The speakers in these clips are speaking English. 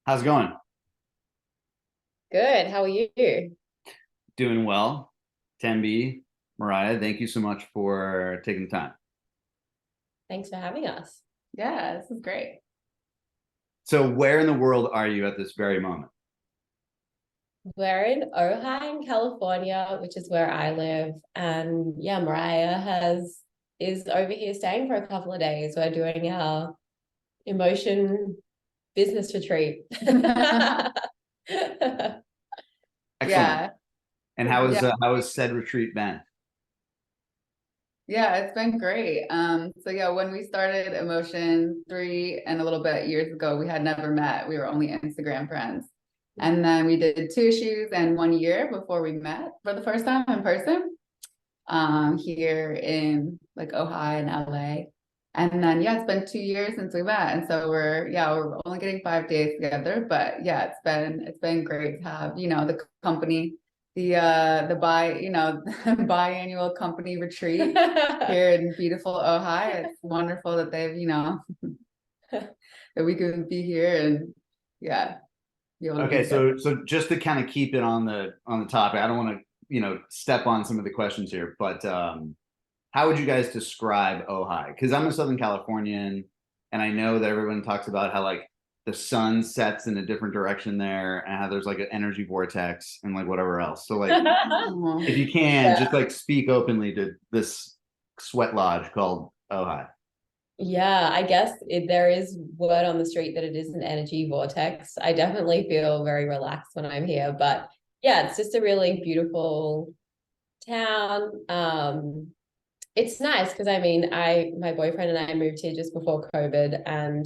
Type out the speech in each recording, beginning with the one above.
How's it going? Good. How are you? Doing well. Thembi, Mariah, thank you so much for taking the time. Thanks for having us. Yeah, this is great. So where in the world are you at this very moment? We're in Ojai in California, which is where I live. And yeah, Mariah is over here staying for a couple of days. We're doing our Emocean business retreat. Excellent. Yeah. And how has said retreat been? Yeah, it's been great. So yeah, when we started Emocean 3 and a little bit years ago, we had never met. We were only Instagram friends. And then we did 2 issues and 1 year before we met for the first time in person, here in like Ojai in LA. And then yeah, it's been 2 years since we met. And so we're only getting 5 days together, but yeah, it's been great to have, the company, the biannual company retreat here in beautiful Ojai. It's wonderful that they've, that we can be here and yeah. Okay, so just to kind of keep it on the topic, I don't want to, step on some of the questions here, but how would you guys describe Ojai? Because I'm a Southern Californian, and I know that everyone talks about how like the sun sets in a different direction there, and how there's like an energy vortex and like whatever else. So like, if you can, just like speak openly to this sweat lodge called Ojai. Yeah, I guess there is word on the street that it is an energy vortex. I definitely feel very relaxed when I'm here, but yeah, it's just a really beautiful town. It's nice because my boyfriend and I moved here just before COVID, and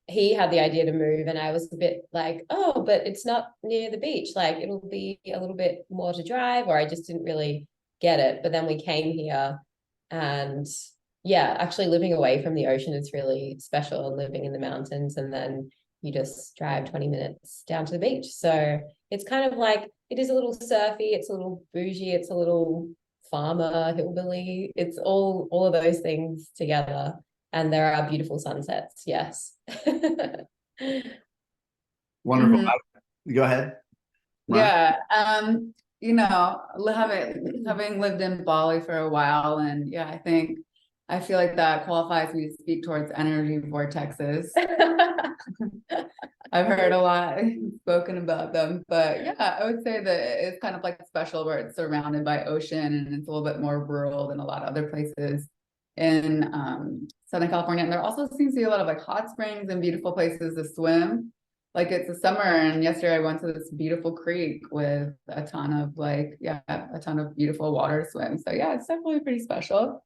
he had the idea to move, and I was a bit like, oh, but it's not near the beach. Like it'll be a little bit more to drive, or I just didn't really get it. But then we came here, and yeah, actually living away from the ocean is really special, and living in the mountains, and then you just drive 20 minutes down to the beach. So it's kind of like, it is a little surfy, it's a little bougie, it's a little farmer, hillbilly. It's all of those things together. And there are beautiful sunsets. Yes. Wonderful. Mm-hmm. Go ahead. Yeah. Having lived in Bali for a while, and yeah, I feel like that qualifies me to speak towards energy vortexes. I've heard a lot spoken about them, but yeah, I would say that it's kind of like special where it's surrounded by ocean and it's a little bit more rural than a lot of other places in Southern California. And there also seems to be a lot of like hot springs and beautiful places to swim. Like it's the summer, and yesterday I went to this beautiful creek with a ton of beautiful water to swim. So yeah, it's definitely pretty special.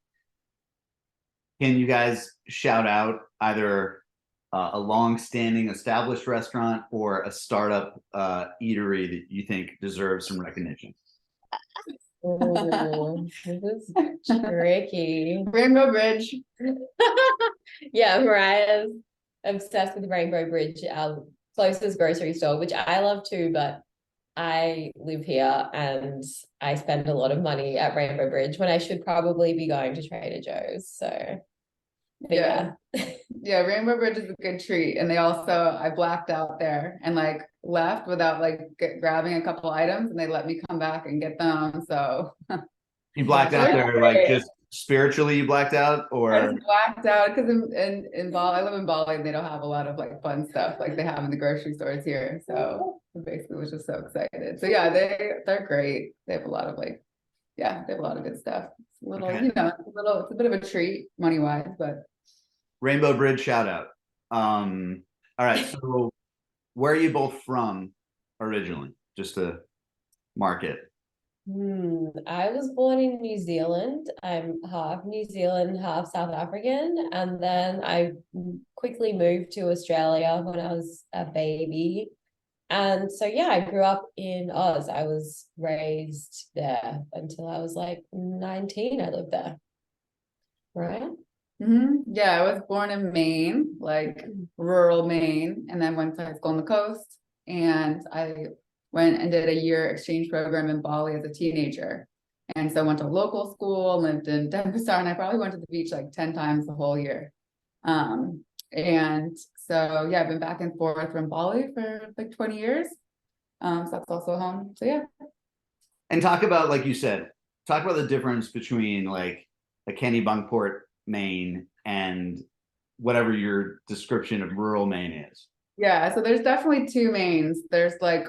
Can you guys shout out either a long-standing established restaurant or a startup eatery that you think deserves some recognition? Oh, this is tricky. Rainbow Bridge. Yeah, Mariah's obsessed with Rainbow Bridge, our closest grocery store, which I love too, but I live here and I spend a lot of money at Rainbow Bridge when I should probably be going to Trader Joe's. So yeah. Yeah, Rainbow Bridge is a good treat. And I blacked out there and like left without like grabbing a couple items, and they let me come back and get them. So you blacked out there, like just spiritually you blacked out, or I just blacked out because in Bali, I live in Bali, and they don't have a lot of like fun stuff like they have in the grocery stores here. So I basically was just so excited. So yeah, they're great. They have a lot of they have a lot of good stuff. It's a little, it's a bit of a treat money wise, but Rainbow Bridge shout out. All right, so where are you both from originally? Just to mark it. I was born in New Zealand. I'm half New Zealand, half South African, and then I quickly moved to Australia when I was a baby. And so yeah, I grew up in Oz. I was raised there until I was like 19. I lived there. Right? Yeah, I was born in Maine, like rural Maine, and then went to high school on the coast. And I went and did a year exchange program in Bali as a teenager. And so I went to local school, lived in Denpasar, and I probably went to the beach like 10 times the whole year. And So yeah, I've been back and forth from Bali for like 20 years. So that's also home. So yeah. And talk about, like you said, talk about the difference between like a Kennebunkport, Maine, and whatever your description of rural Maine is. Yeah, so there's definitely two Maines. There's like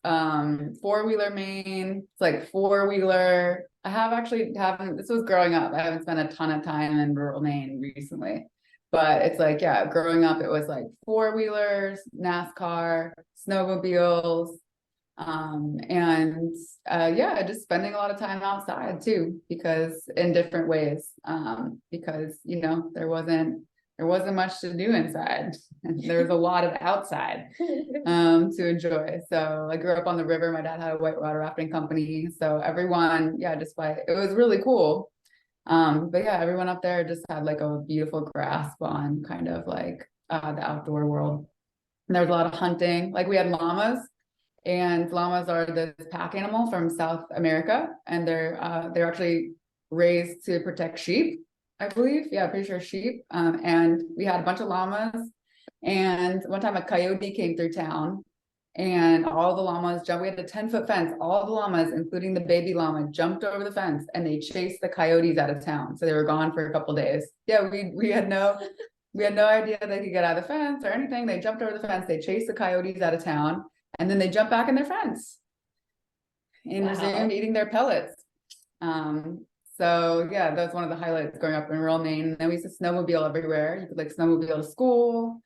four-wheeler Maine. It's like four-wheeler. I haven't, this was growing up. I haven't spent a ton of time in rural Maine recently. But it's like, yeah, growing up, it was like four-wheelers, NASCAR, snowmobiles, yeah, just spending a lot of time outside too, because in different ways, because there wasn't much to do inside. There was a lot of outside to enjoy. So I grew up on the river. My dad had a whitewater rafting company, so everyone, yeah, it was really cool. But yeah, everyone up there just had like a beautiful grasp on kind of like the outdoor world. And there was a lot of hunting. Like we had llamas, and llamas are this pack animal from South America, and they're actually raised to protect sheep, I believe. Yeah, pretty sure sheep. And we had a bunch of llamas, and one time a coyote came through town, and all the llamas jumped. We had a 10-foot fence. All the llamas, including the baby llama, jumped over the fence, and they chased the coyotes out of town. So they were gone for a couple of days. Yeah, we had no idea they could get out of the fence or anything. They jumped over the fence. They chased the coyotes out of town, and then they jumped back in their fence and resumed eating their pellets. So yeah, that's one of the highlights growing up in rural Maine. And then we used to snowmobile everywhere. You could like snowmobile to school,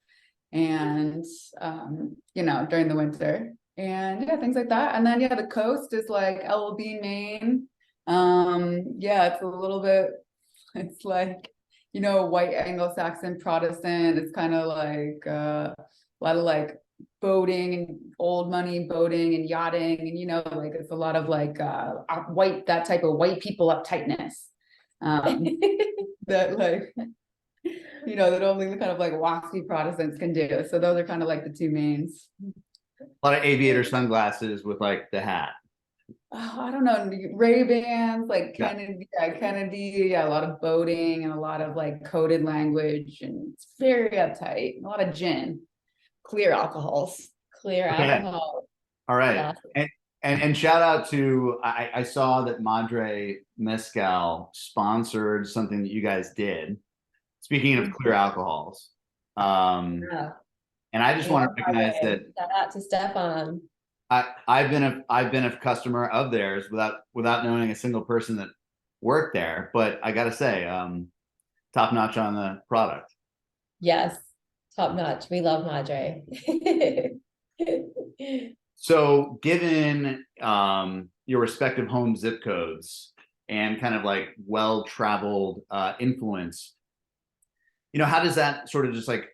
and during the winter, and yeah, things like that. And then yeah, the coast is like LB, Maine. Yeah, it's a little bit, it's like white Anglo-Saxon Protestant. It's kind of like a lot of like boating and old money boating and yachting, and like it's a lot of like that type of white people uptightness that like that only kind of like waspy Protestants can do. So those are kind of like the two mains. A lot of aviator sunglasses with like the hat. Oh, I don't know, Ray-Bans, like Kennedy, yeah, a lot of boating and a lot of like coded language, and it's very uptight. A lot of gin, clear alcohols. Alcohol. All right. Yeah. And shout out to, I saw that Madre Mezcal sponsored something that you guys did. Speaking of clear alcohols. And I just want to recognize that. Shout out to Stefan. I've been a customer of theirs without knowing a single person that worked there, but I gotta say, top notch on the product. Yes, top notch. We love Madre. So given your respective home zip codes and kind of like well-traveled influence, how does that sort of just like,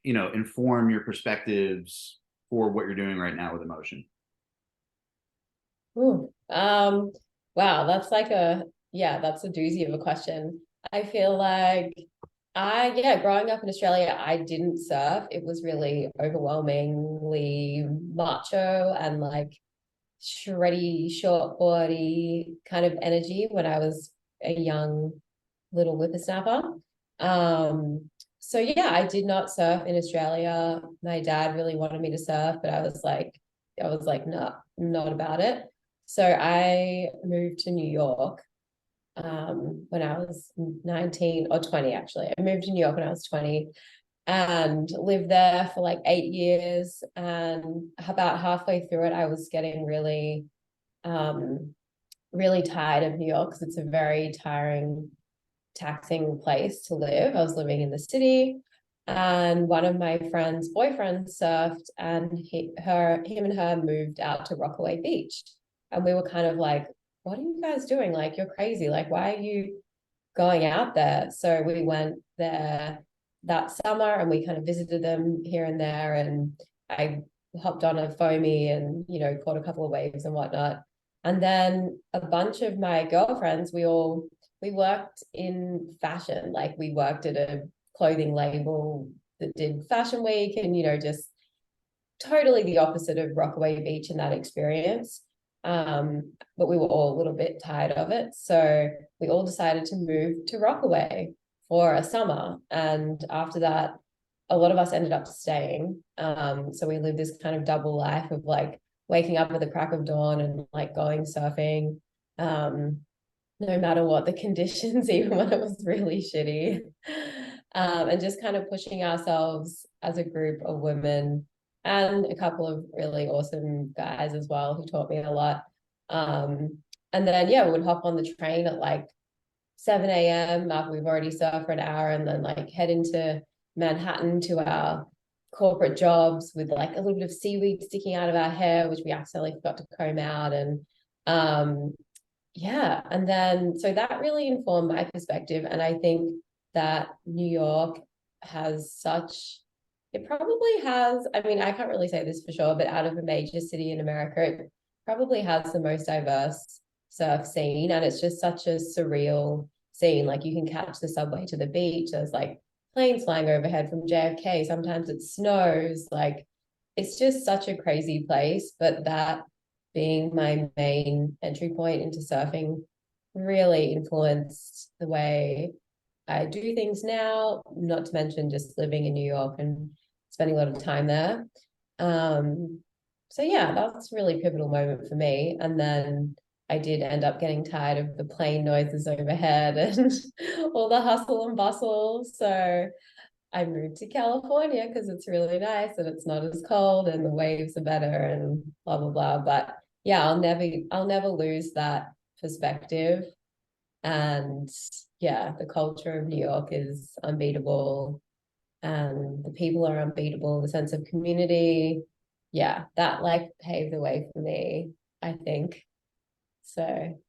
inform your perspectives for what you're doing right now with Emocean? Ooh, wow, that's a doozy of a question. I feel like growing up in Australia, I didn't surf. It was really overwhelmingly macho and like shreddy, shortboardy kind of energy when I was a young little whippersnapper. So yeah, I did not surf in Australia. My dad really wanted me to surf, but I was like, no, not about it. So I moved to New York when I was 19 or 20, actually. I moved to New York when I was 20 and lived there for like 8 years. And about halfway through it, I was getting really, really tired of New York because it's a very tiring, taxing place to live. I was living in the city, and one of my friend's boyfriends surfed, and him and her moved out to Rockaway Beach. And we were kind of like, what are you guys doing? Like, you're crazy. Like, why are you going out there? So we went there that summer and we kind of visited them here and there. And I hopped on a foamy and, caught a couple of waves and whatnot. And then a bunch of my girlfriends, we worked in fashion. Like, we worked at a clothing label that did Fashion Week and, just totally the opposite of Rockaway Beach in that experience. But we were all a little bit tired of it. So we all decided to move to Rockaway for a summer. And after that, a lot of us ended up staying. So we lived this kind of double life of like waking up at the crack of dawn and like going surfing, no matter what the conditions, even when it was really shitty. And just kind of pushing ourselves as a group of women and a couple of really awesome guys as well who taught me a lot. And then, yeah, we would hop on the train at like 7 a.m. after we've already surfed for an hour, and then like head into Manhattan to our corporate jobs with like a little bit of seaweed sticking out of our hair, which we accidentally forgot to comb out. And yeah, and then so that really informed my perspective. And I think that New York has such, it probably has, I mean, I can't really say this for sure, but out of a major city in America, it probably has the most diverse surf scene. And it's just such a surreal scene. Like you can catch the subway to the beach. There's like planes flying overhead from JFK. Sometimes it snows. Like it's just such a crazy place. But that being my main entry point into surfing really influenced the way I do things now, not to mention just living in New York and spending a lot of time there. So yeah, that's a really pivotal moment for me. And then I did end up getting tired of the plane noises overhead and all the hustle and bustle. So I moved to California because it's really nice and it's not as cold and the waves are better and blah blah blah. But yeah, I'll never lose that perspective. And yeah, the culture of New York is unbeatable and the people are unbeatable, the sense of community. Yeah, that like paved the way for me, I think. So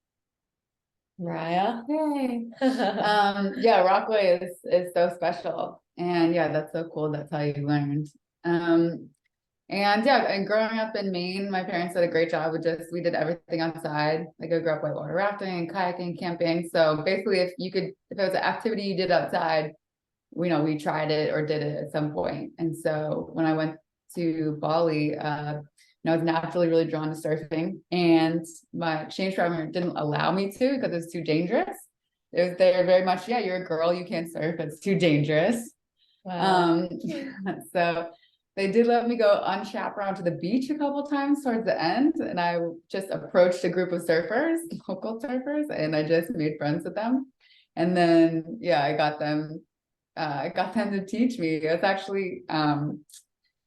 Mariah. Yay. Yeah, Rockaway is so special. And yeah, that's so cool. That's how you learned. And yeah, and growing up in Maine, my parents did a great job with we did everything outside. Like I grew up whitewater rafting, kayaking, camping. So basically if it was an activity you did outside, we tried it or did it at some point. And so when I went to Bali, I was naturally really drawn to surfing, and my exchange program didn't allow me to because it's too dangerous. They're very much, yeah, you're a girl, you can't surf, it's too dangerous. Wow. So they did let me go unchaperoned to the beach a couple times towards the end, and I just approached a group of surfers, local surfers, and I just made friends with them. And then yeah, I got them to teach me. It's actually I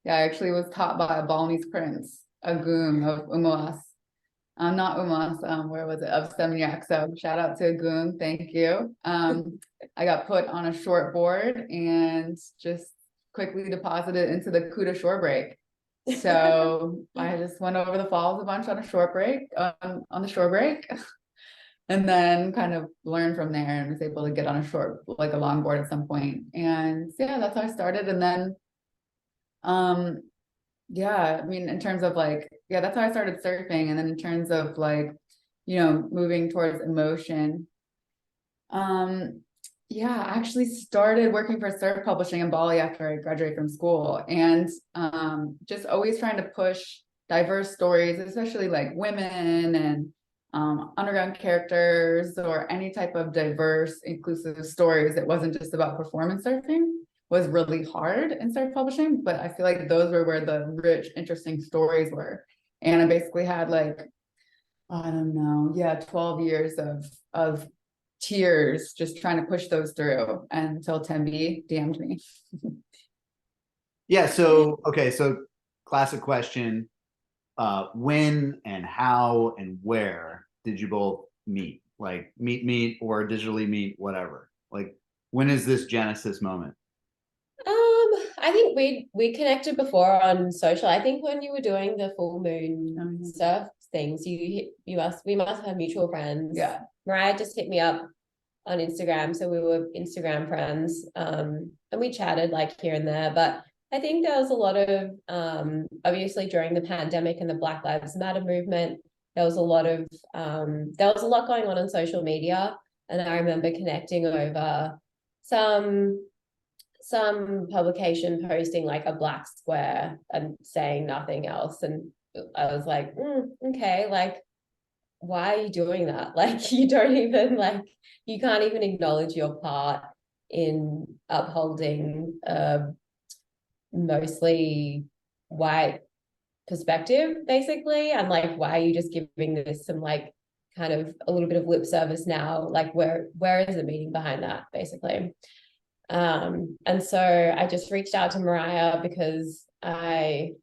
actually was taught by a Balinese prince, a goon of Umas. Not Umas, where was it? Of Seminyak. So shout out to Agun, thank you. I got put on a short board and just quickly deposited into the Kuta shore break. So I just went over the falls a bunch on a short break, on the shore break, and then kind of learned from there and was able to get on a longboard at some point. And so, yeah, that's how I started. And then yeah, I mean, in terms of like, yeah, that's how I started surfing. And then in terms of like, moving towards Emocean, yeah, I actually started working for surf publishing in Bali after I graduated from school, and just always trying to push diverse stories, especially like women and underground characters or any type of diverse, inclusive stories that wasn't just about performance surfing, was really hard in surf publishing. But I feel like those were where the rich, interesting stories were. And I basically had like, I don't know, yeah, 12 years of tears just trying to push those through until Thembi DM'd me. Yeah, so okay, so classic question. When and how and where did you both meet? Like meet or digitally meet, whatever. Like when is this Genesis moment? I think we connected before on social. I think when you were doing the full moon surf things, we must have mutual friends. Yeah. Mariah just hit me up on Instagram, so we were Instagram friends, and we chatted like here and there. But I think there was a lot of obviously during the pandemic and the Black Lives Matter movement, there was a lot going on social media, and I remember connecting over some publication posting like a black square and saying nothing else, and I was like, okay, like why are you doing that? Like you don't even you can't even acknowledge your part in upholding mostly white perspective, basically. And like, why are you just giving this some like kind of a little bit of lip service now? Like, where is the meaning behind that, basically? And so I just reached out to Mariah because I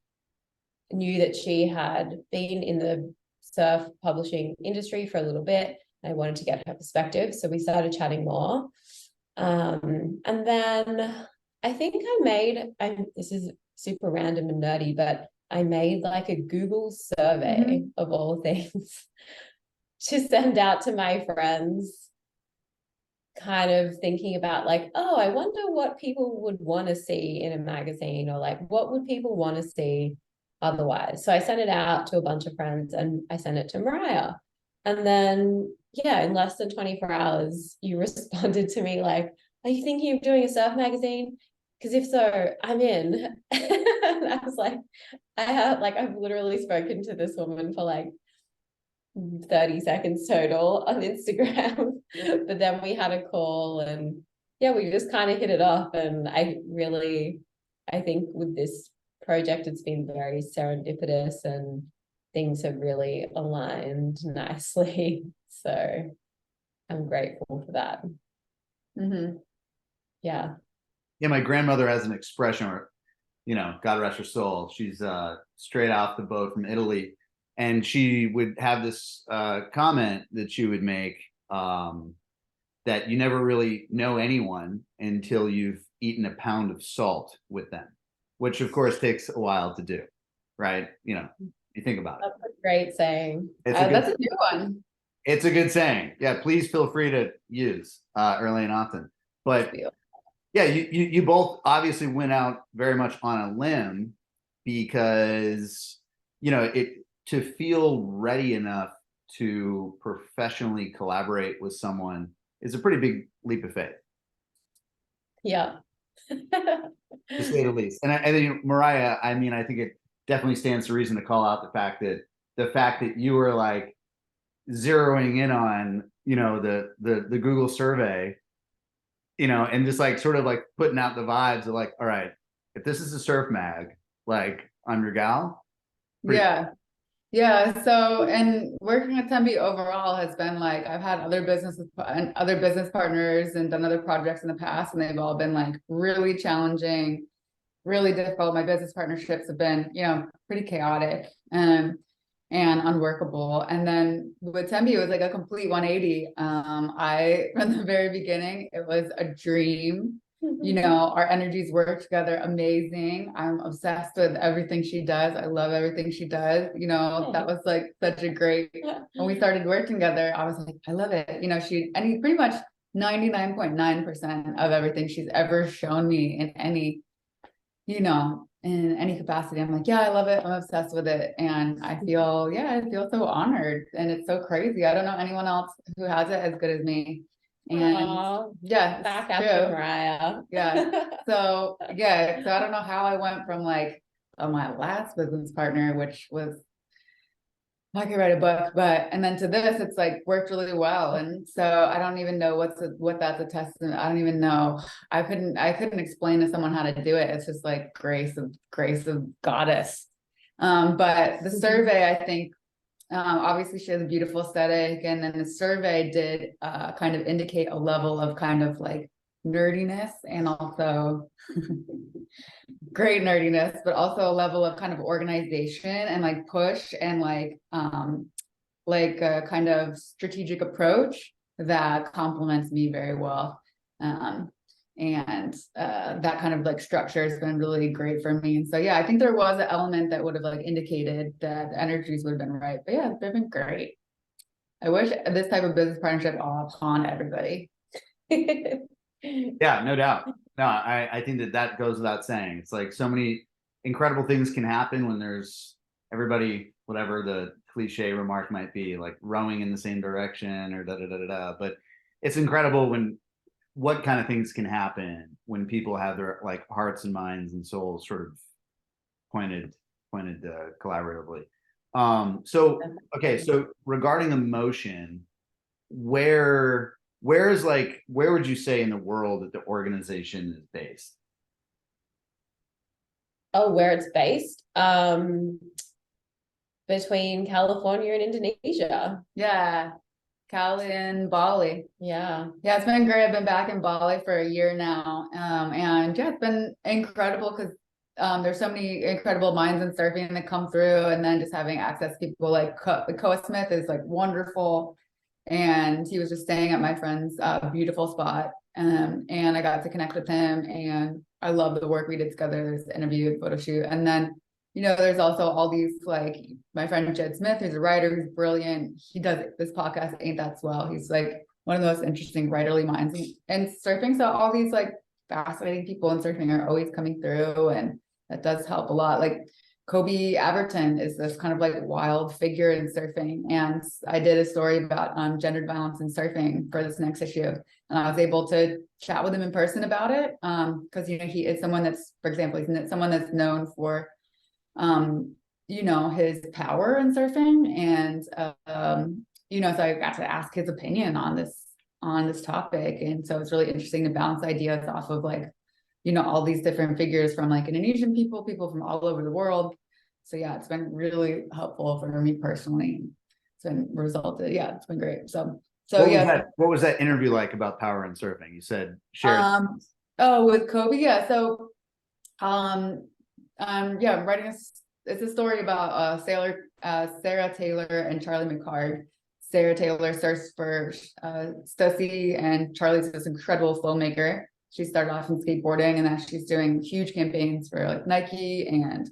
knew that she had been in the surf publishing industry for a little bit. I wanted to get her perspective, so we started chatting more. And then I think this is super random and nerdy, but I made like a Google survey of all things to send out to my friends, kind of thinking about like, oh, I wonder what people would want to see in a magazine, or like, what would people want to see otherwise? So I sent it out to a bunch of friends, and I sent it to Mariah. And then, yeah, in less than 24 hours, you responded to me like, are you thinking of doing a surf magazine? Because if so, I'm in. And I was like, I've literally spoken to this woman for like 30 seconds total on Instagram. But then we had a call, and yeah, we just kind of hit it off. And I think with this project, it's been very serendipitous and things have really aligned nicely. So I'm grateful for that. Yeah. Yeah, my grandmother has an expression, or, God rest her soul. She's straight off the boat from Italy. And she would have this comment that she would make, that you never really know anyone until you've eaten a pound of salt with them, which of course takes a while to do, right? You think about it. That's a great saying. That's a new one. It's a good saying. Yeah, please feel free to use early and often. But yeah, you both obviously went out very much on a limb, because to feel ready enough to professionally collaborate with someone is a pretty big leap of faith. Yeah. To say the least. And I think, Mariah, I think it definitely stands to reason to call out the fact that you were like zeroing in on, the Google survey, and just like sort of like putting out the vibes of like, all right, if this is a surf mag, like, I'm your gal. Yeah. So, and working at Thembi overall has been like, I've had other business partners and done other projects in the past, and they've all been like really challenging, really difficult. My business partnerships have been, pretty chaotic and unworkable. And then with Thembi, it was like a complete 180. From the very beginning, it was a dream. Our energies work together amazing. I'm obsessed with everything she does. I love everything she does. That was like such a great, when we started working together, I was like, I love it. And pretty much 99.9% of everything she's ever shown me in any capacity, I'm like, yeah, I love it. I'm obsessed with it. And I feel so honored. And it's so crazy. I don't know anyone else who has it as good as me. And yeah, back after Mariah. So I don't know how I went from like my last business partner, which was, I could write a book, and then to this, it's like worked really well. And so I don't even know what that's a testament. I don't even know. I couldn't explain to someone how to do it. It's just like grace of goddess. But the survey, I think, obviously she has a beautiful aesthetic, and then the survey did kind of indicate a level of kind of like nerdiness, and also great nerdiness, but also a level of kind of organization and like push and like a kind of strategic approach that complements me very well. And that kind of like structure has been really great for me. And so, yeah, I think there was an element that would have like indicated that the energies would have been right. But yeah, they've been great. I wish this type of business partnership all upon everybody. Yeah, no doubt. No, I think that goes without saying. It's like so many incredible things can happen when there's everybody, whatever the cliche remark might be, like rowing in the same direction or da-da-da-da-da. But it's incredible what kind of things can happen when people have their like hearts and minds and souls sort of pointed collaboratively. So regarding Emocean, where would you say in the world that the organization is based? Oh, where it's based? Between California and Indonesia. Yeah, Cali and Bali. Yeah. Yeah, it's been great. I've been back in Bali for a year now. And yeah, it's been incredible because there's so many incredible minds in surfing that come through, and then just having access to people like Koa Smith is like wonderful. And he was just staying at my friend's beautiful spot. And I got to connect with him, and I love the work we did together. There's the interview, photo shoot. And then, there's also all these, like my friend Jed Smith, who's a writer, who's brilliant. He does this podcast, Ain't That Swell. He's like one of the most interesting writerly minds in surfing. So all these like fascinating people in surfing are always coming through, and that does help a lot. Like Kobe Aberton is this kind of like wild figure in surfing. And I did a story about gendered violence in surfing for this next issue. And I was able to chat with him in person about it. Because, he is someone that's, for example, he's someone that's known for, his power in surfing. And, so I got to ask his opinion on this topic. And so it's really interesting to bounce ideas off of like, all these different figures from like Indonesian people from all over the world. So yeah, it's been really helpful for me personally. It's been resulted. Yeah, it's been great. So what was that interview like about power in surfing? You said share. With Kobe. Yeah. So, writing it's a story about Sarah Taylor and Charlie McCard. Sarah Taylor surfs for Stussy, and Charlie's this incredible filmmaker. She started off in skateboarding, and then she's doing huge campaigns for like Nike and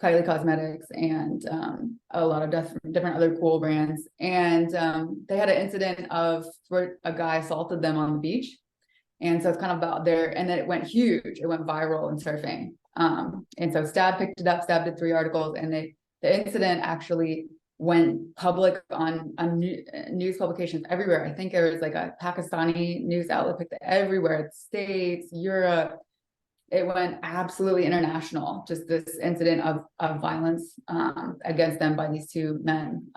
Kylie Cosmetics and a lot of different other cool brands. And they had an incident where a guy assaulted them on the beach. And so it's kind of about there, and then it went huge. It went viral in surfing. And so Stab picked it up. Stab did 3 articles, and the incident actually went public on news publications everywhere. I think there was like a Pakistani news outlet picked it everywhere, States, Europe. It went absolutely international, just this incident of violence against them by these 2 men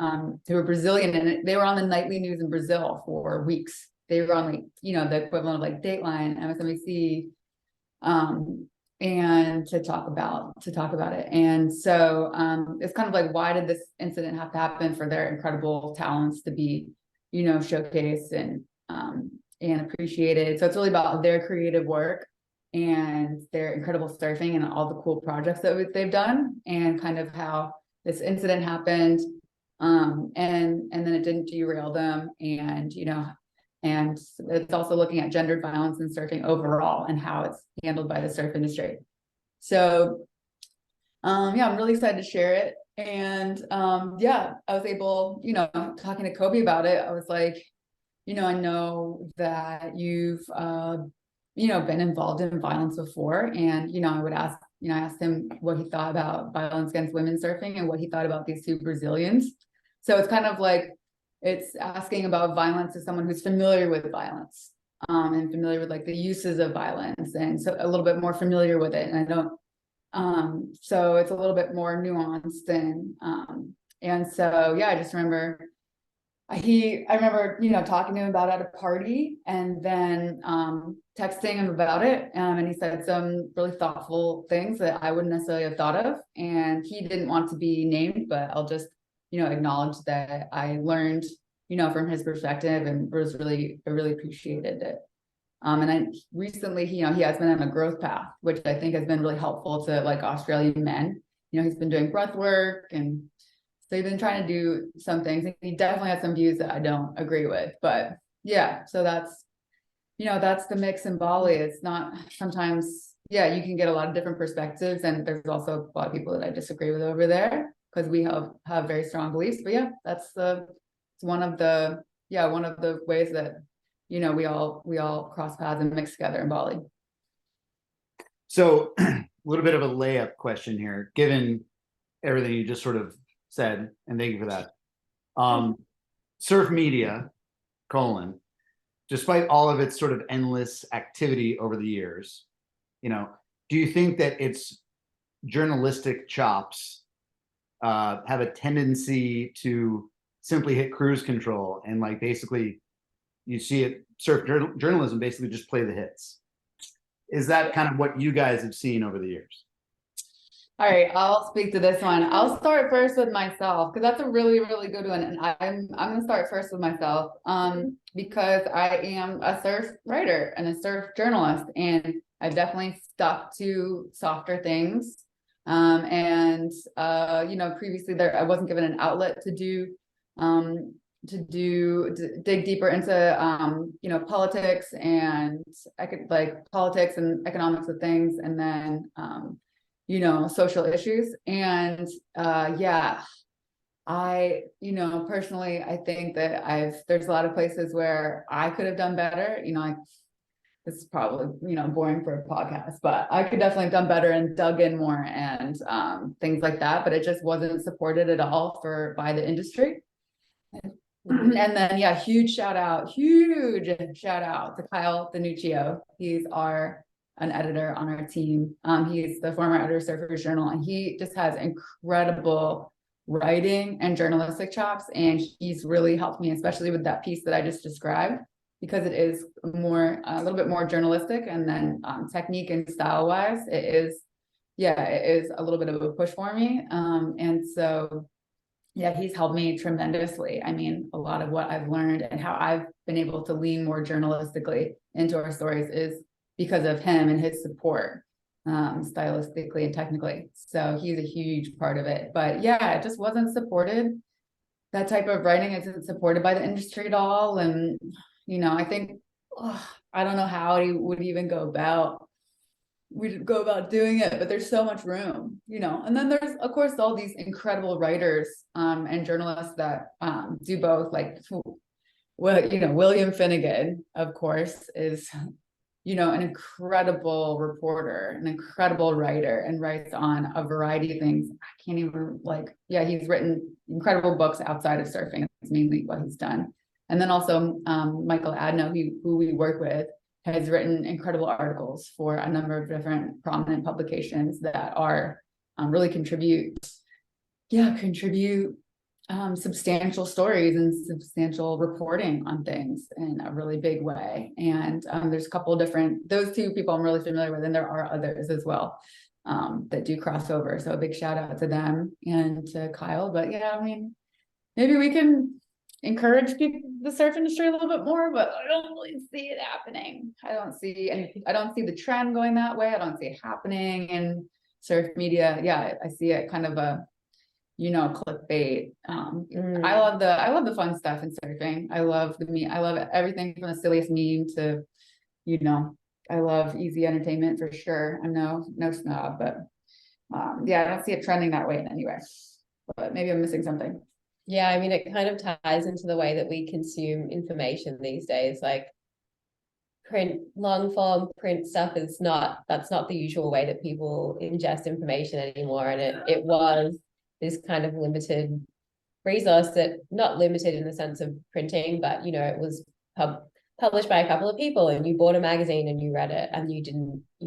who were Brazilian, and they were on the nightly news in Brazil for weeks. They were on like, the equivalent of like Dateline, MSNBC, and to talk about it. And so it's kind of like, why did this incident have to happen for their incredible talents to be, showcased and appreciated? So it's really about their creative work and their incredible surfing and all the cool projects that they've done, and kind of how this incident happened, and then it didn't derail them. And and it's also looking at gendered violence in surfing overall and how it's handled by the surf industry. So I'm really excited to share it. And I was able, talking to Kobe about it, I was like, I know that you've been involved in violence before. And, I would ask, I asked him what he thought about violence against women surfing and what he thought about these 2 Brazilians. So it's kind of like, it's asking about violence as someone who's familiar with violence, and familiar with like the uses of violence, and so a little bit more familiar with it. And I don't, so it's a little bit more nuanced. And so, I just remember I remember, talking to him about it at a party, and then texting him about it. And he said some really thoughtful things that I wouldn't necessarily have thought of. And he didn't want to be named, but I'll just, acknowledge that I learned, from his perspective, and really appreciated it. And I recently, he has been on a growth path, which I think has been really helpful to like Australian men. He's been doing breath work, and so he's been trying to do some things. And he definitely has some views that I don't agree with, but yeah, so that's the mix in Bali. It's not sometimes, you can get a lot of different perspectives, and there's also a lot of people that I disagree with over there, because we have very strong beliefs. But that's one of the ways that we all cross paths and mix together in Bali. So a little bit of a layup question here, given everything you just sort of said, and thank you for that. Surf media, despite all of its sort of endless activity over the years, do you think that its journalistic chops have a tendency to simply hit cruise control, and like basically you see it, surf journalism basically just play the hits? Is that kind of what you guys have seen over the years? All right, I'll speak to this one. I'll start first with myself because that's a really, really good one. And I'm gonna start first with myself because I am a surf writer and a surf journalist, and I've definitely stuck to softer things. Previously there I wasn't given an outlet to dig deeper into politics and politics and economics of things, and then social issues. And I personally, I think that there's a lot of places where I could have done better. This is probably boring for a podcast, but I could definitely have done better and dug in more and things like that, but it just wasn't supported at all by the industry. And then huge shout out to Kyle Danuccio. He's an editor on our team. He's the former editor of Surfers Journal, and he just has incredible writing and journalistic chops. And he's really helped me, especially with that piece that I just described, because it is a little bit more journalistic, and then technique and style wise, it is a little bit of a push for me. And so, he's helped me tremendously. I mean, a lot of what I've learned and how I've been able to lean more journalistically into our stories is because of him and his support, stylistically and technically. So he's a huge part of it. But it just wasn't supported. That type of writing isn't supported by the industry at all. And, I think, I don't know how he would even go about doing it, but there's so much room, and then there's of course all these incredible writers and journalists that do both, William Finnegan, of course, is an incredible reporter, an incredible writer, and writes on a variety of things. I can't even he's written incredible books outside of surfing. It's mainly what he's done. And then also Michael Adno, who we work with, has written incredible articles for a number of different prominent publications that are really contribute substantial stories and substantial reporting on things in a really big way. And there's a couple of those two people I'm really familiar with, and there are others as well that do crossover. So a big shout out to them and to Kyle. But maybe we can encourage the surf industry a little bit more, but I don't really see it happening. I don't see the trend going that way. I don't see it happening in surf media. I see it kind of a clickbait. I love the fun stuff in surfing. I love everything from the silliest meme to I love easy entertainment for sure. I'm no snob, but I don't see it trending that way in any way, but maybe I'm missing something. It kind of ties into the way that we consume information these days. Like long form print stuff that's not the usual way that people ingest information anymore. And it was this kind of limited resource, that not limited in the sense of printing, but it was published by a couple of people, and you bought a magazine and you read it, and you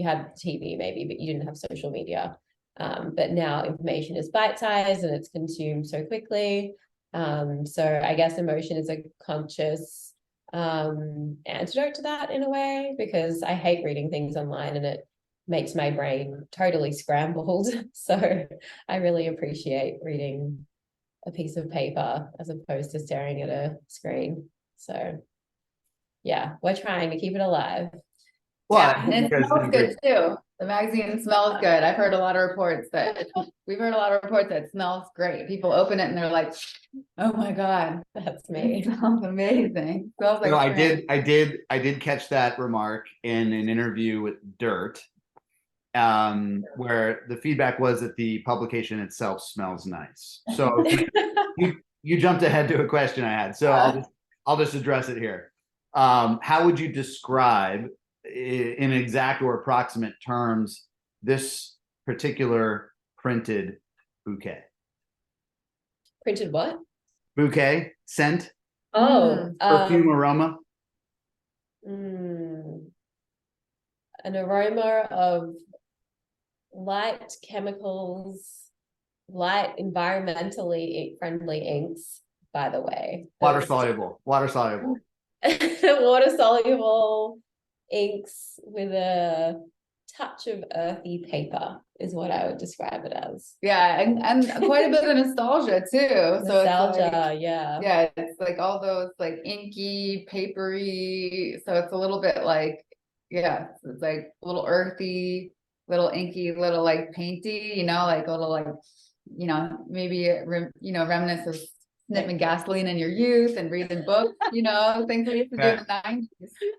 had TV maybe, but you didn't have social media. But now information is bite-sized and it's consumed so quickly. So I guess Emocean is a conscious antidote to that in a way, because I hate reading things online and it makes my brain totally scrambled. So I really appreciate reading a piece of paper as opposed to staring at a screen. So we're trying to keep it alive. Well, and it smells good too. The magazine smells good. We've heard a lot of reports that it smells great. People open it and they're like, "Oh my God, that's me. It smells amazing." It smells like I did catch that remark in an interview with Dirt, where the feedback was that the publication itself smells nice. So you jumped ahead to a question I had, so I'll just address it here. How would you describe, in exact or approximate terms, this particular printed bouquet? Printed what? Bouquet, scent, perfume, aroma. An aroma of light chemicals, light environmentally friendly inks, by the way. Water soluble. Water soluble inks with a touch of earthy paper is what I would describe it as. Yeah, and quite a bit of nostalgia too. So Nostalgia, it's like, yeah. it's like all those like inky, papery. So it's a little bit like, it's like a little earthy, little inky, little like painty, like a little like, maybe remnants of sniffing gasoline in your youth and reading books, things we used to do in the 90s.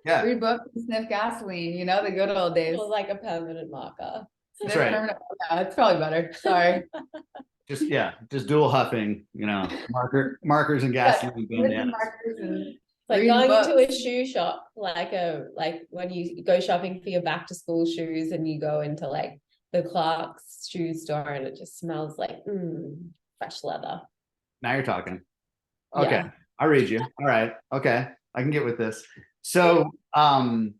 Yeah. Read books and sniff gasoline, the good old days. It was like a permanent marker. That's right. Yeah, it's probably better. Sorry. just dual huffing, markers and gasoline. Like going into a shoe shop, like when you go shopping for your back to school shoes and you go into like the Clark's shoe store and it just smells like fresh leather. Now you're talking. Okay. Yeah. I'll read you. All right. Okay. I can get with this. So, so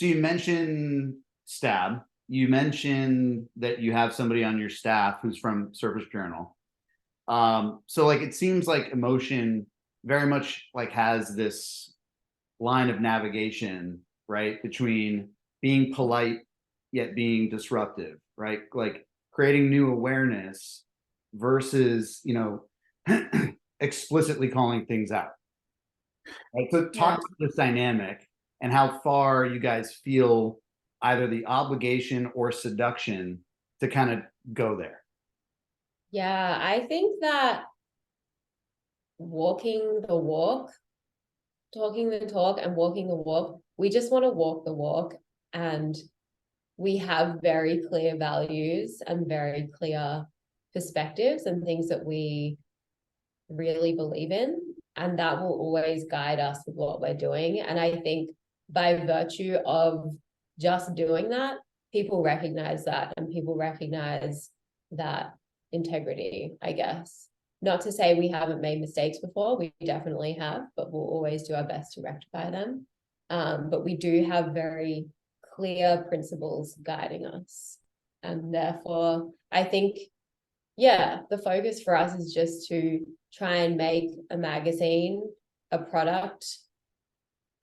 you mentioned Stab. You mentioned that you have somebody on your staff who's from Surface Journal. So like, it seems like Emocean very much like has this line of navigation, right? Between being polite, yet being disruptive, right? Like creating new awareness versus, explicitly calling things out. Right? So talk to this dynamic and how far you guys feel either the obligation or seduction to kind of go there. Yeah, I think that walking the walk, talking the talk and walking the walk, we just want to walk the walk, and we have very clear values and very clear perspectives and things that we really believe in, and that will always guide us with what we're doing. And I think by virtue of just doing that, people recognize that, and people recognize that integrity, I guess. Not to say we haven't made mistakes before, we definitely have, but we'll always do our best to rectify them. But we do have very clear principles guiding us. And therefore, I think, the focus for us is just to try and make a magazine, a product,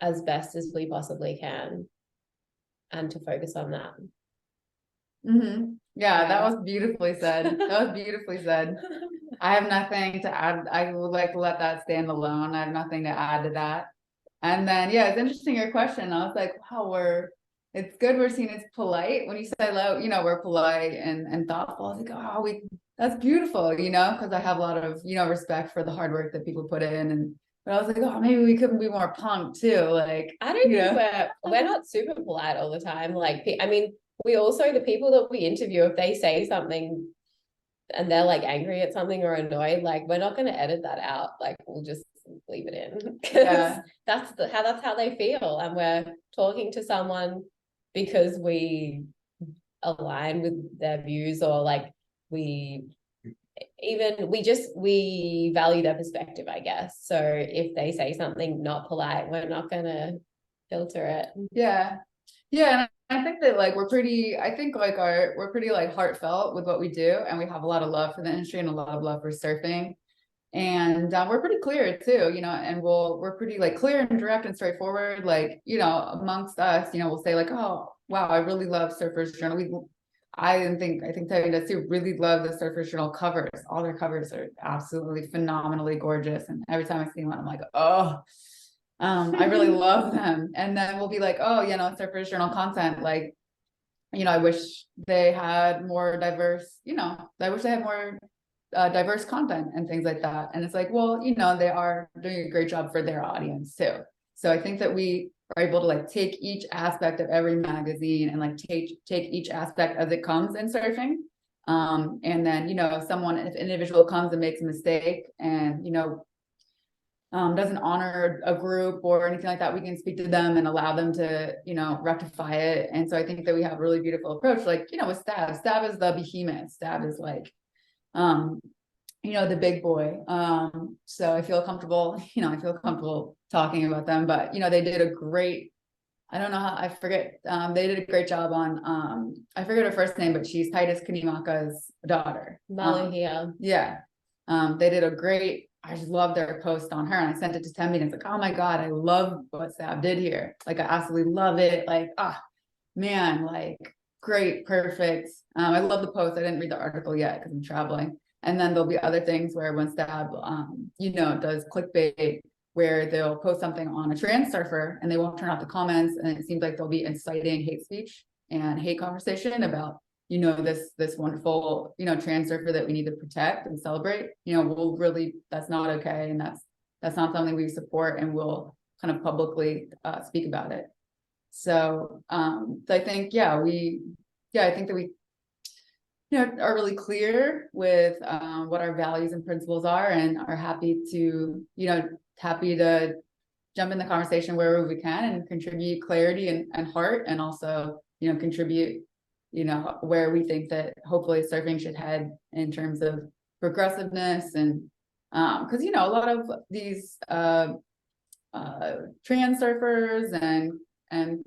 as best as we possibly can, and to focus on that. Mm-hmm. Yeah, that was beautifully said. I have nothing to add. I would like to let that stand alone. I have nothing to add to that. And then, it's interesting your question. I was like, wow, it's good we're seen as polite. When you said, we're polite and thoughtful, I was like, that's beautiful, because I have a lot of, respect for the hard work that people put in. But I was like, maybe we could be more punk too. Like, I don't think we're not super polite all the time. Like, I mean, we also, the people that we interview, if they say something and they're like angry at something or annoyed, like we're not going to edit that out. Like we'll just leave it in, because that's how they feel. And we're talking to someone because we align with their views, or like we value their perspective, I guess. So if they say something not polite, we're not gonna filter it. And I think that like we're pretty like heartfelt with what we do, and we have a lot of love for the industry and a lot of love for surfing, and we're pretty clear too, and we're pretty like clear and direct and straightforward, like amongst us, we'll say like, oh wow, I really love Surfers Journal. I think Teddy does too, really love the Surfers Journal covers. All their covers are absolutely phenomenally gorgeous, and every time I see one I'm like, I really love them. And then we'll be like, Surfers Journal content, like, I wish they had more diverse, diverse content and things like that. And it's like, well, they are doing a great job for their audience too. So I think that we are able to like take each aspect of every magazine and like take each aspect as it comes in surfing. And then, if an individual comes and makes a mistake and, doesn't honor a group or anything like that, we can speak to them and allow them to, rectify it. And so I think that we have a really beautiful approach, like, with Stab is the behemoth. Stab is like, the big boy. So I feel comfortable, talking about them, but, they did a great, I don't know how, I forget, they did a great job on, I forget her first name, but she's Titus Kanimaka's daughter. Malia. They did a great, I just love their post on her, and I sent it to Thembi, and it's like, oh my God, I love what Stab did here. Like, I absolutely love it. Like, man, like great, perfect. I love the post. I didn't read the article yet because I'm traveling. And then there'll be other things where one stab, does clickbait, where they'll post something on a trans surfer and they won't turn off the comments. And it seems like they'll be inciting hate speech and hate conversation about, this wonderful, trans surfer that we need to protect and celebrate. That's not okay. And that's not something we support, and we'll kind of publicly speak about it. So I think, I think that we are really clear with what our values and principles are, and are happy to jump in the conversation wherever we can and contribute clarity and heart, and also, contribute, where we think that hopefully surfing should head in terms of progressiveness. And because, a lot of these trans surfers and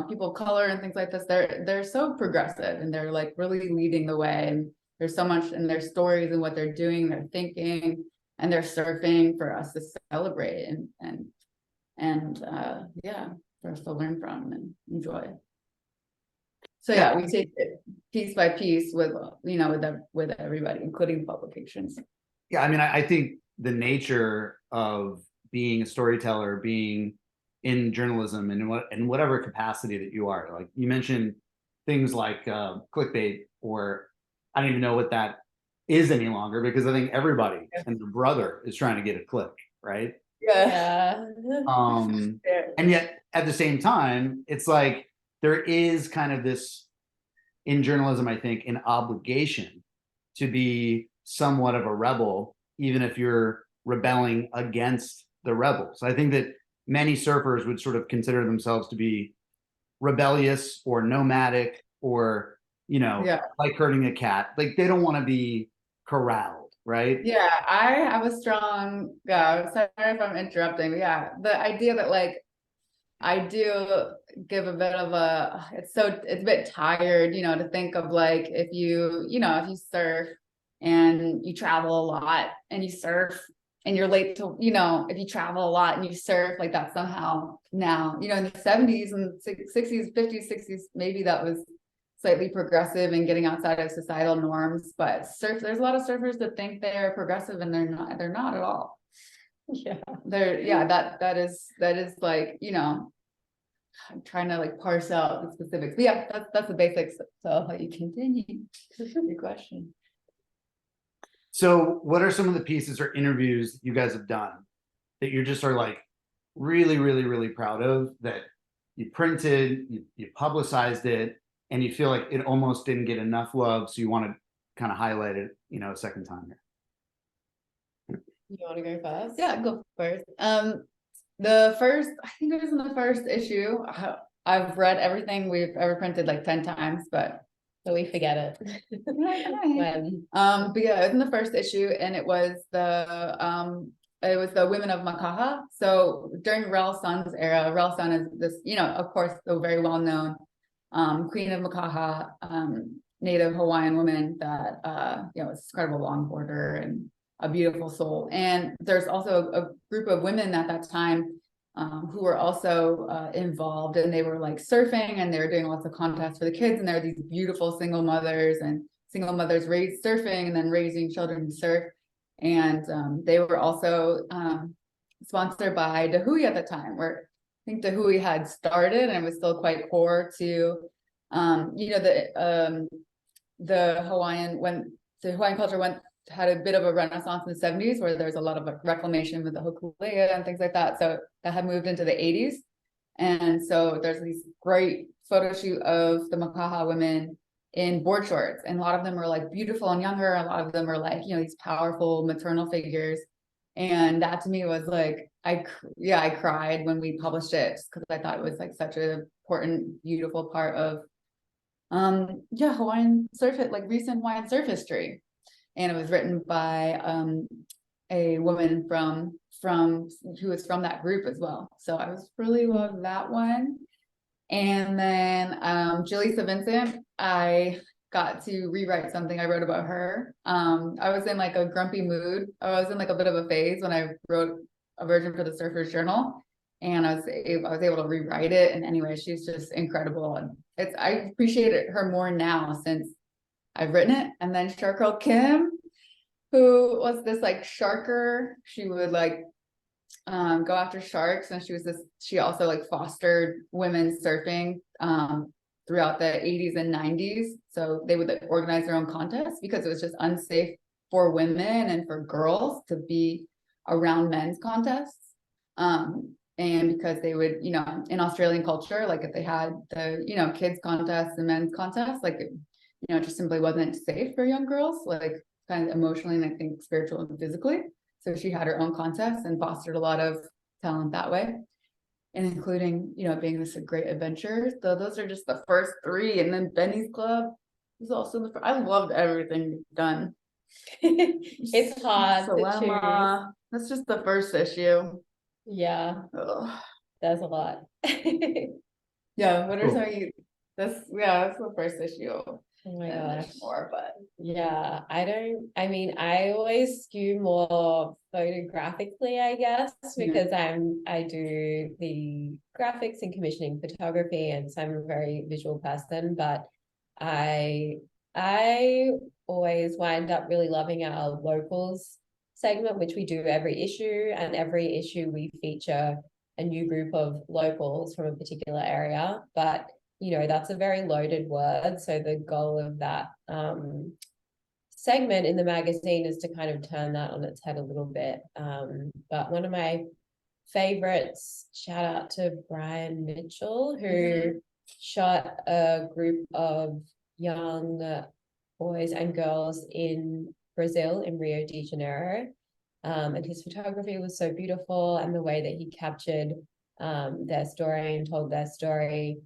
people of color and things like this, they're so progressive, and they're like really leading the way, and there's so much in their stories and what they're doing, their thinking, and their surfing for us to celebrate and for us to learn from and enjoy. So we take it piece by piece with everybody, including publications. Yeah, I mean, I think the nature of being a storyteller, being in journalism, and in whatever capacity that you are, like you mentioned things like clickbait, or I don't even know what that is any longer, because I think everybody and their brother is trying to get a click, right? Yeah. And yet at the same time, it's like there is kind of this, in journalism, I think, an obligation to be somewhat of a rebel, even if you're rebelling against the rebels. I think that many surfers would sort of consider themselves to be rebellious or nomadic, or, like herding a cat. Like they don't want to be corralled, right? Yeah, I have a strong, sorry if I'm interrupting, but the idea that like, I do give a bit of it's a bit tired, to think of like, if you surf and you travel a lot and you surf and you're late to, if you travel a lot and you surf, like that somehow now, in the 70s and 60s, 50s, 60s, maybe that was slightly progressive and getting outside of societal norms. But there's a lot of surfers that think they're progressive, and they're not at all. That is like, I'm trying to like parse out the specifics, but that's the basics. So I'll let you continue your question. So what are some of the pieces or interviews that you guys have done that you just are like really, really, really proud of, that you printed, you publicized it, and you feel like it almost didn't get enough love, so you want to kind of highlight it, a second time here? You want to go first? Yeah, go first. I think it was in the first issue. I've read everything we've ever printed like 10 times, but so we forget it. When? But it was in the first issue, and it was the women of Makaha. So during Rel Sun's era, Rel Sun is this, of course, the very well-known Queen of Makaha, Native Hawaiian woman that was this incredible longboarder and a beautiful soul. And there's also a group of women at that time who were also involved, and they were like surfing, and they were doing lots of contests for the kids. And there were these beautiful single mothers raised surfing and then raising children to surf. And they were also sponsored by Dahui at the time, where I think Dahui had started, and it was still quite core to, the Hawaiian, the Hawaiian culture had a bit of a renaissance in the 70s, where there's a lot of reclamation with the hokulea and things like that. So that had moved into the 80s. And so there's these great photo shoot of the Makaha women in board shorts. And a lot of them are like beautiful and younger. A lot of them are like, these powerful maternal figures. And that to me was like, I cried when we published it, just because I thought it was like such an important, beautiful part of Hawaiian recent Hawaiian surf history. And it was written by a woman who was from that group as well. So I was really loved that one. And then Jaleesa Vincent, I got to rewrite something I wrote about her. I was in like a grumpy mood. I was in like a bit of a phase when I wrote a version for the Surfer's Journal. and I was able to rewrite it. And anyway, she's just incredible. And I appreciate her more now since I've written it. And then Shark Girl Kim, who was this like sharker. She would like go after sharks, and she also like fostered women surfing throughout the 80s and 90s. So they would like organize their own contests because it was just unsafe for women and for girls to be around men's contests. And because they would, you know, in Australian culture, like if they had the, you know, kids contests and men's contests, like, you know, it just simply wasn't safe for young girls, like kind of emotionally and I think spiritually and physically. So she had her own contests and fostered a lot of talent that way. And including, you know, being this a great adventure. So those are just the first three. And then Benny's Club is also I loved everything you've done. It's hard to choose. That's just the first issue. Yeah. Ugh. There's a lot. Yeah, what are Cool. some of you? That's the first issue. Oh my And gosh. there's more, but Yeah, I always skew more photographically, I guess, because I do the graphics and commissioning photography, and so I'm a very visual person, but I always wind up really loving our locals segment, which we do every issue, and every issue we feature a new group of locals from a particular area, but you know, that's a very loaded word. So the goal of that segment in the magazine is to kind of turn that on its head a little bit. But one of my favorites, shout out to Brian Mitchell, who shot a group of young boys and girls in Brazil, in Rio de Janeiro. And his photography was so beautiful, and the way that he captured their story and told their story.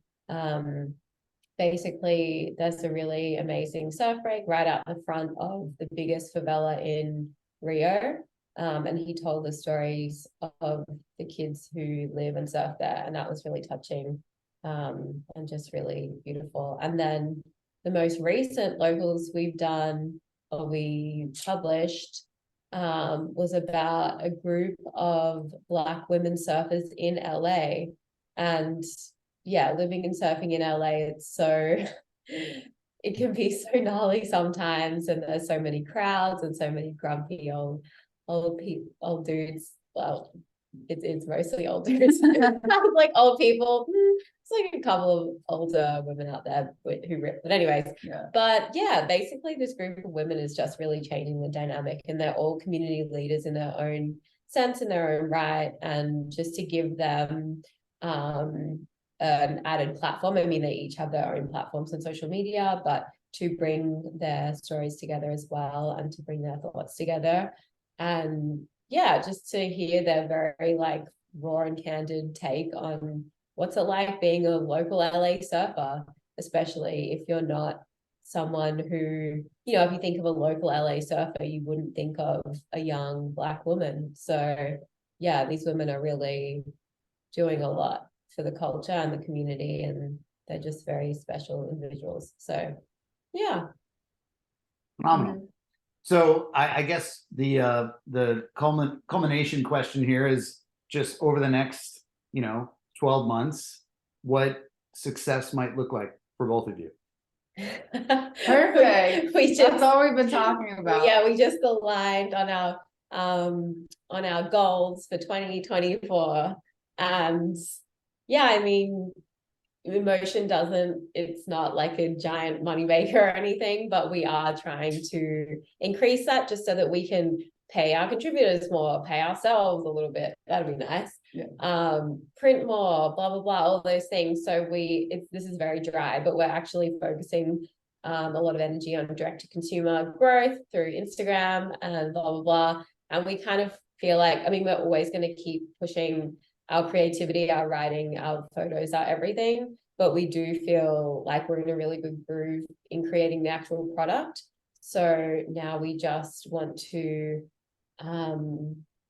Basically, there's a really amazing surf break right out the front of the biggest favela in Rio. And he told the stories of the kids who live and surf there, and that was really touching, and just really beautiful. And then the most recent locals we published was about a group of Black women surfers in LA. And yeah, living and surfing in LA, it can be so gnarly sometimes, and there's so many crowds and so many grumpy old dudes. Well, it's mostly old dudes. Like old people. It's like a couple of older women out there who rip. But anyways, But yeah, basically this group of women is just really changing the dynamic, and they're all community leaders in their own sense, in their own right, and just to give them an added platform. I mean, they each have their own platforms on social media, but to bring their stories together as well, and to bring their thoughts together. And yeah, just to hear their very like raw and candid take on what's it like being a local LA surfer, especially if you're not someone who, you know, if you think of a local LA surfer, you wouldn't think of a young Black woman. So yeah, these women are really doing a lot for the culture and the community, and they're just very special individuals. So yeah. Phenomenal. So I guess the culmination question here is just over the next, 12 months, what success might look like for both of you. Perfect. That's all we've been talking about. Yeah, we just aligned on our goals for 2024, and yeah, I mean, Emocean it's not like a giant moneymaker or anything, but we are trying to increase that just so that we can pay our contributors more, pay ourselves a little bit. That'd be nice. Yeah. Print more, blah, blah, blah, all those things. So this is very dry, but we're actually focusing a lot of energy on direct to consumer growth through Instagram and blah, blah, blah. And we kind of feel like, I mean, we're always going to keep pushing our creativity, our writing, our photos, our everything, but we do feel like we're in a really good groove in creating the actual product. So now we just want to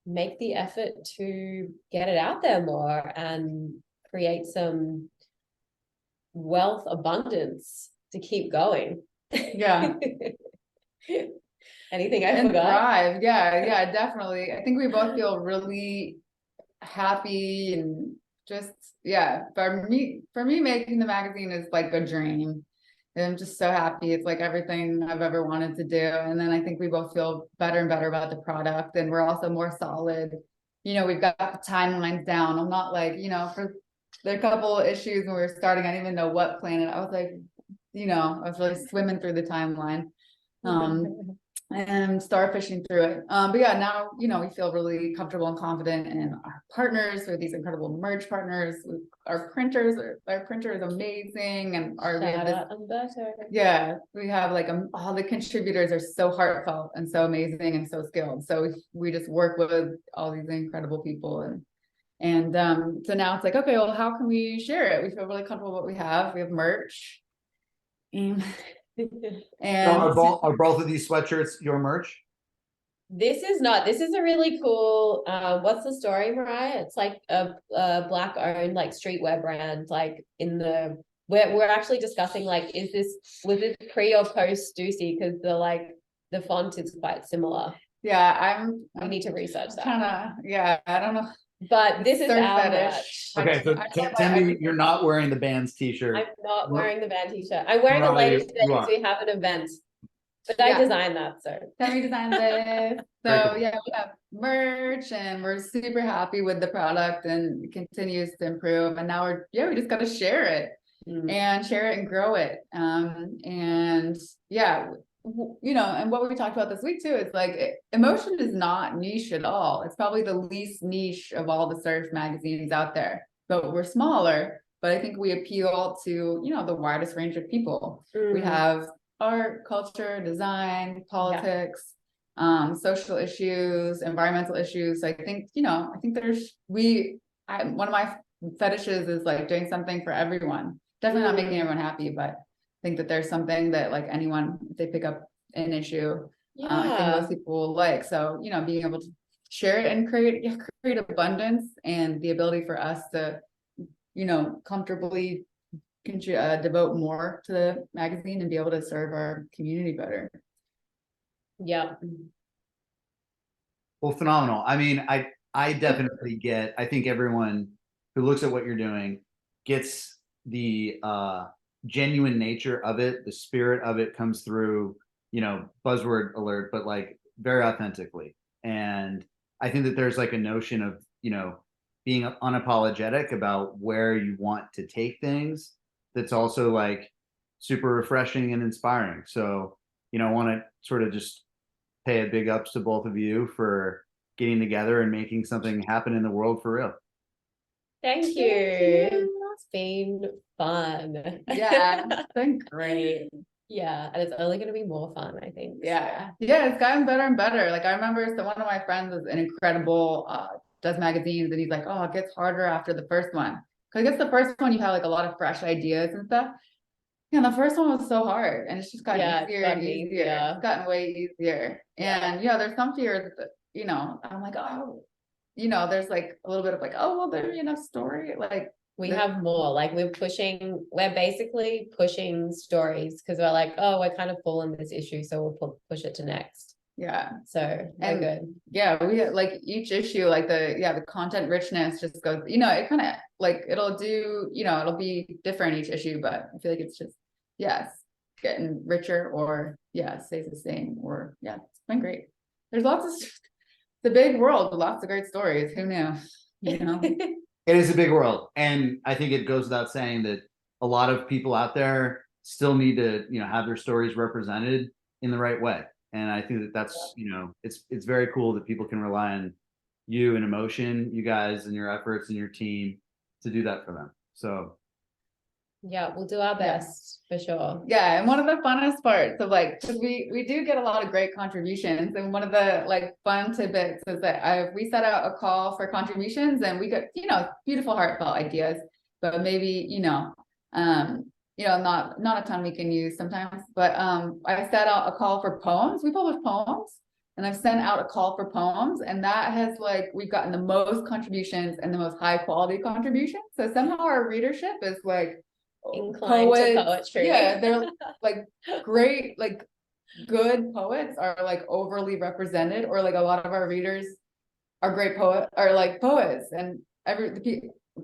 make the effort to get it out there more and create some wealth abundance to keep going. Yeah. Anything I and forgot? thrive. Yeah, definitely. I think we both feel really happy and just, yeah, for me making the magazine is like a dream. And I'm just so happy. It's like everything I've ever wanted to do. And then I think we both feel better and better about the product, and we're also more solid. You know, we've got the timelines down. I'm not like, you know, for there are a couple of issues when we were starting, I didn't even know what planet. I was like, you know, I was really swimming through the timeline. And starfishing through it. But yeah, now, you know, we feel really comfortable and confident in our partners. We have these incredible merch partners. Our printer is amazing. And we have this, yeah, we have like all the contributors are so heartfelt and so amazing and so skilled. So we just work with all these incredible people. And so now it's like, okay, well, how can we share it? We feel really comfortable with what we have. We have merch. And are both of these sweatshirts your merch? This is a really cool, what's the story, Mariah? It's like a Black owned like streetwear brand, like we're actually discussing like, was this pre or post Stussy? Because the font is quite similar. Yeah, we need to research that. I don't know. But this is our merch. Okay, so Thembi, you're not wearing the band's t-shirt. I'm not wearing the band t-shirt. I'm wearing the latest because we have an event. But I designed that, so. Thembi designed this. So yeah, we have merch and we're super happy with the product, and it continues to improve. And now we just gotta share it and share it and grow it. And yeah, you know, and what we talked about this week too, is like Emocean is not niche at all. It's probably the least niche of all the surf magazines out there, but we're smaller. But I think we appeal to, you know, the widest range of people. We have art, culture, design, politics, social issues, environmental issues. I think, you know, one of my fetishes is like doing something for everyone. Definitely not making everyone happy, but think that there's something that like anyone, if they pick up an issue, I think most people will like. So, you know, being able to share it and create abundance, and the ability for us to, you know, comfortably devote more to the magazine and be able to serve our community better. Yeah. Well, phenomenal. I mean, I definitely I think everyone who looks at what you're doing gets the genuine nature of it. The spirit of it comes through, you know, buzzword alert, but like very authentically. And I think that there's like a notion of, you know, being unapologetic about where you want to take things. That's also like super refreshing and inspiring. So, you know, I want to sort of just pay a big ups to both of you for getting together and making something happen in the world for real. Thank you. It's been fun. Yeah, it's been great. Yeah, and it's only going to be more fun, I think. Yeah, it's gotten better and better. Like I remember, so one of my friends is an incredible, does magazines, and he's like, oh, it gets harder after the first one. Because I guess the first one you have like a lot of fresh ideas and stuff. Yeah, the first one was so hard, and it's just gotten easier and easier. It's gotten way easier. And there's some fears that, you know, I'm like, oh, you know, there's like a little bit of like, oh, well, there's enough story. Like we have more, like we're basically pushing stories, because we're like, oh, we're kind of full in this issue, so we'll push it to next. Yeah. So we're good. Yeah, we like each issue, like the content richness just goes, you know, it kind of like it'll do, you know, it'll be different each issue, but I feel like it's just getting richer, or stays the same, or it's been great. There's lots of the big world with lots of great stories. Who knew? You know. It is a big world, and I think it goes without saying that a lot of people out there still need to, you know, have their stories represented in the right way. And I think that that's, you know, it's very cool that people can rely on you and Emocean, you guys, and your efforts and your team to do that for them. So yeah, we'll do our best for sure. Yeah, and one of the funnest parts of like, because we do get a lot of great contributions, and one of the like fun tidbits is that we set out a call for contributions, and we got, you know, beautiful heartfelt ideas, but maybe, you know, not a ton we can use sometimes. But I set out a call for poems. We publish poems, and I've sent out a call for poems, and that has like, we've gotten the most contributions and the most high quality contributions. So somehow our readership is like inclined to poetry. Yeah, they're like great, like good poets are like overly represented, or like a lot of our readers are great poets, and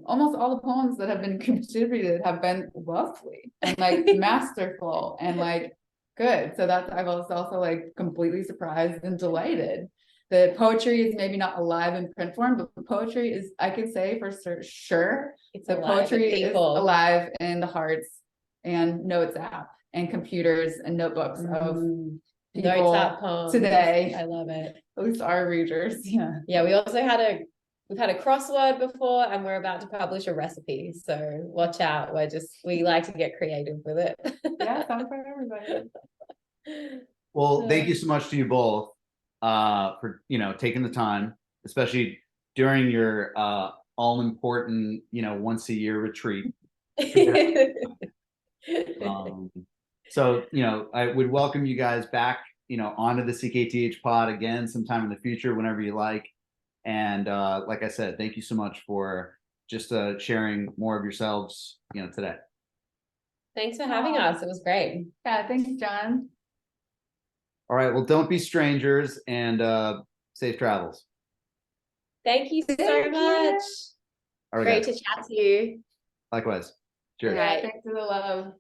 almost all the poems that have been contributed have been lovely and like masterful and like good. So I was also like completely surprised and delighted. The poetry is maybe not alive in print form, but the poetry is, I can say for sure, the poetry is alive in the hearts and notes app and computers and notebooks of people today. I love it. At least our readers. Yeah. Yeah, we've had a crossword before, and we're about to publish a recipe. So watch out. We like to get creative with it. Yeah, sounds for everybody. Well, thank you so much to you both for taking the time, especially during your all important once a year retreat. So I would welcome you guys back onto the CKTH pod again sometime in the future, whenever you like. And like I said, thank you so much for just sharing more of yourselves today. Thanks for having us. It was great. Yeah, thanks, John. All right, well, don't be strangers, and safe travels. Thank you so much. All right, Great guys. to chat to you. Likewise. Cheers. Yeah, thanks for the love.